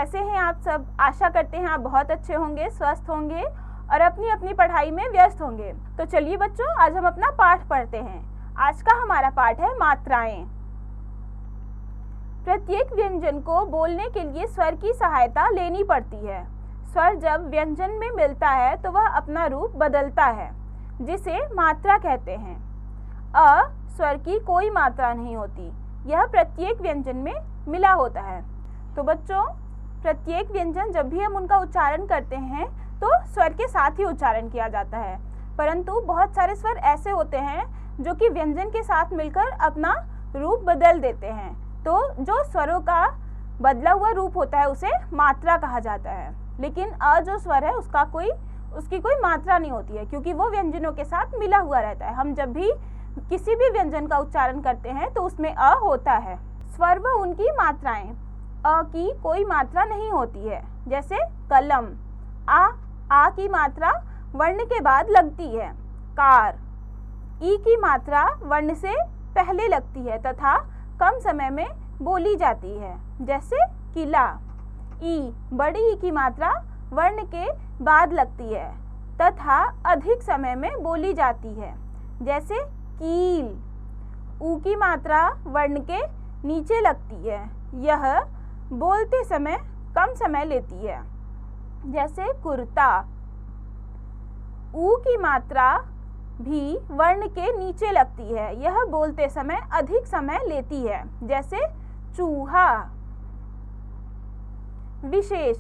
कैसे हैं आप सब? आशा करते हैं आप बहुत अच्छे होंगे, स्वस्थ होंगे और अपनी अपनी पढ़ाई में व्यस्त होंगे। तो चलिए बच्चों, आज हम अपना पाठ पढ़ते हैं। आज का हमारा पाठ है मात्राएं। प्रत्येक व्यंजन को बोलने के लिए स्वर की सहायता लेनी पड़ती है। स्वर जब व्यंजन में मिलता है तो वह अपना रूप बदलता है, जिसे मात्रा कहते हैं। अ स्वर की कोई मात्रा नहीं होती, यह प्रत्येक व्यंजन में मिला होता है। तो बच्चों, प्रत्येक व्यंजन जब भी हम उनका उच्चारण करते हैं तो स्वर के साथ ही उच्चारण किया जाता है, परंतु बहुत सारे स्वर ऐसे होते हैं जो कि व्यंजन के साथ मिलकर अपना रूप बदल देते हैं। तो जो स्वरों का बदला हुआ रूप होता है उसे मात्रा कहा जाता है। लेकिन अ जो स्वर है उसकी कोई मात्रा नहीं होती है, क्योंकि वो व्यंजनों के साथ मिला हुआ रहता है। हम जब भी किसी भी व्यंजन का उच्चारण करते हैं तो उसमें अ होता है। स्वर व उनकी मात्राएं। अ की कोई मात्रा नहीं होती है, जैसे कलम। आ की मात्रा वर्ण के बाद लगती है। कार। ई की मात्रा वर्ण से पहले लगती है तथा कम समय में बोली जाती है, जैसे किला। ई बड़ी ई की मात्रा वर्ण के बाद लगती है तथा अधिक समय में बोली जाती है, जैसे कील। ऊ की मात्रा वर्ण के नीचे लगती है, यह बोलते समय कम समय लेती है, जैसे कुर्ता। ऊ की मात्रा भी वर्ण के नीचे लगती है, यह बोलते समय अधिक समय लेती है, जैसे चूहा। विशेष।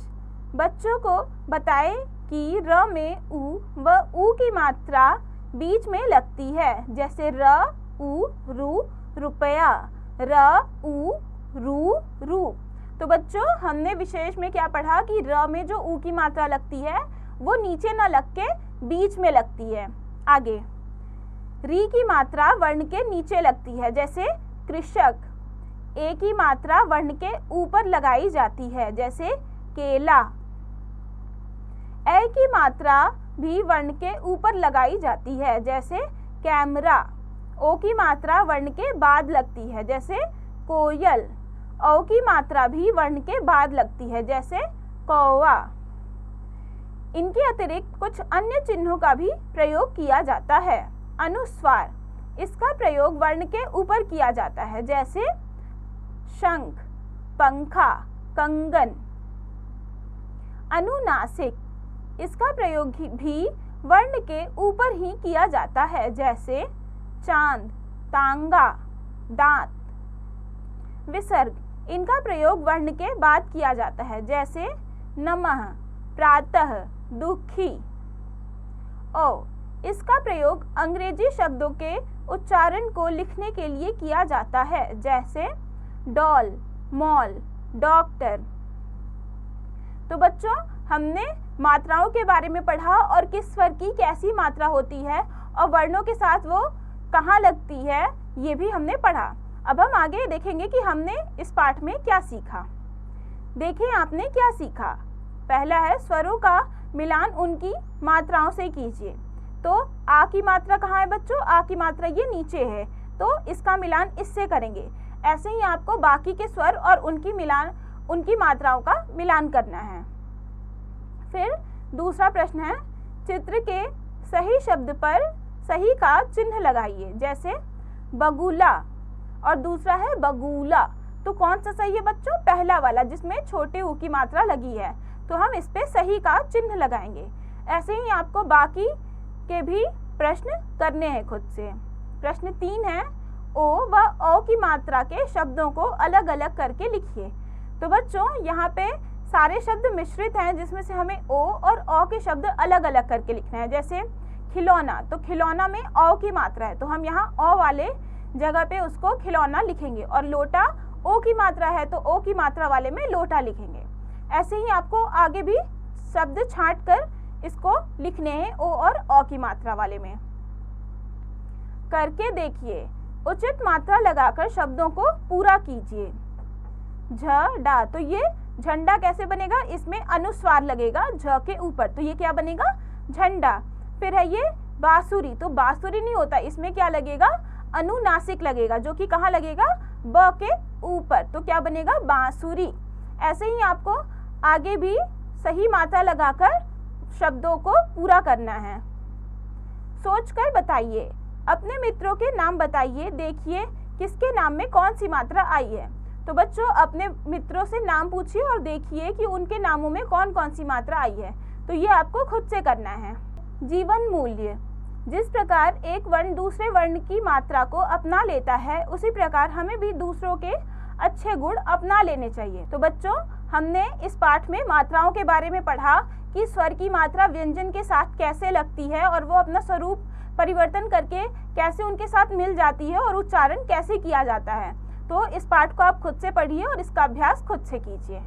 बच्चों को बताएं कि र में ऊ व ऊ की मात्रा बीच में लगती है, जैसे र ऊ रू रुपया, र ऊ रू रू। तो बच्चों, हमने विशेष में क्या पढ़ा कि र में जो ऊ की मात्रा लगती है वो नीचे न लग के बीच में लगती है। आगे, री की मात्रा वर्ण के नीचे लगती है, जैसे कृषक। ए की मात्रा वर्ण के ऊपर लगाई जाती है, जैसे केला। ए की मात्रा भी वर्ण के ऊपर लगाई जाती है, जैसे कैमरा। ओ की मात्रा वर्ण के बाद लगती है, जैसे कोयल। औ की मात्रा भी वर्ण के बाद लगती है, जैसे कौवा। इनके अतिरिक्त कुछ अन्य चिन्हों का भी प्रयोग किया जाता है। अनुस्वार। इसका प्रयोग वर्ण के ऊपर किया जाता है, जैसे शंख, पंखा, कंगन। अनुनासिक। इसका प्रयोग भी वर्ण के ऊपर ही किया जाता है, जैसे चांद, तांगा, दांत। विसर्ग। इनका प्रयोग वर्ण के बाद किया जाता है, जैसे नमः, प्रातः, दुखी। ओ। इसका प्रयोग अंग्रेजी शब्दों के उच्चारण को लिखने के लिए किया जाता है, जैसे डॉल, मॉल, डॉक्टर। तो बच्चों, हमने मात्राओं के बारे में पढ़ा और किस स्वर की कैसी मात्रा होती है और वर्णों के साथ वो कहाँ लगती है, ये भी हमने पढ़ा। अब हम आगे देखेंगे कि हमने इस पाठ में क्या सीखा। देखिए आपने क्या सीखा। पहला है, स्वरों का मिलान उनकी मात्राओं से कीजिए। तो आ की मात्रा कहाँ है बच्चों? आ की मात्रा ये नीचे है, तो इसका मिलान इससे करेंगे। ऐसे ही आपको बाकी के स्वर और उनकी मात्राओं का मिलान करना है। फिर दूसरा प्रश्न है, चित्र के सही शब्द पर सही का चिन्ह लगाइए, जैसे बगुला और दूसरा है बगुला। तो कौन सा सही है बच्चों? पहला वाला, जिसमें छोटे ऊ की मात्रा लगी है, तो हम इस पे सही का चिन्ह लगाएंगे। ऐसे ही आपको बाकी के भी प्रश्न करने हैं खुद से। प्रश्न 3 है, ओ व औ की मात्रा के शब्दों को अलग अलग करके लिखिए। तो बच्चों, यहाँ पे सारे शब्द मिश्रित हैं, जिसमें से हमें ओ और औ के शब्द अलग अलग करके लिखना है। जैसे खिलौना, तो खिलौना में औ की मात्रा है, तो हम यहाँ औ वाले जगह पे उसको खिलौना लिखेंगे, और लोटा ओ की मात्रा है तो ओ की मात्रा वाले में लोटा लिखेंगे। ऐसे ही आपको आगे भी शब्द छांट कर इसको लिखने हैं ओ और औ की मात्रा वाले में। करके देखिए। उचित मात्रा लगाकर शब्दों को पूरा कीजिए। झ डा, तो ये झंडा कैसे बनेगा? इसमें अनुस्वार लगेगा झ के ऊपर, तो ये क्या बनेगा? झंडा। फिर है ये बांसुरी, तो बांसुरी नहीं होता, इसमें क्या लगेगा? अनुनासिक लगेगा, जो कि कहाँ लगेगा? ब के ऊपर, तो क्या बनेगा? बांसुरी। ऐसे ही आपको आगे भी सही मात्रा लगाकर शब्दों को पूरा करना है। सोचकर बताइए। अपने मित्रों के नाम बताइए। देखिए किसके नाम में कौन सी मात्रा आई है। तो बच्चों अपने मित्रों से नाम पूछिए और देखिए कि उनके नामों में कौन कौन सी मात्रा आई है। तो ये आपको खुद से करना है। जीवन मूल्य। जिस प्रकार एक वर्ण दूसरे वर्ण की मात्रा को अपना लेता है, उसी प्रकार हमें भी दूसरों के अच्छे गुण अपना लेने चाहिए। तो बच्चों हमने इस पाठ में मात्राओं के बारे में पढ़ा कि स्वर की मात्रा व्यंजन के साथ कैसे लगती है और वो अपना स्वरूप परिवर्तन करके कैसे उनके साथ मिल जाती है और उच्चारण कैसे किया जाता है। तो इस पाठ को आप खुद से पढ़िए और इसका अभ्यास खुद से कीजिए।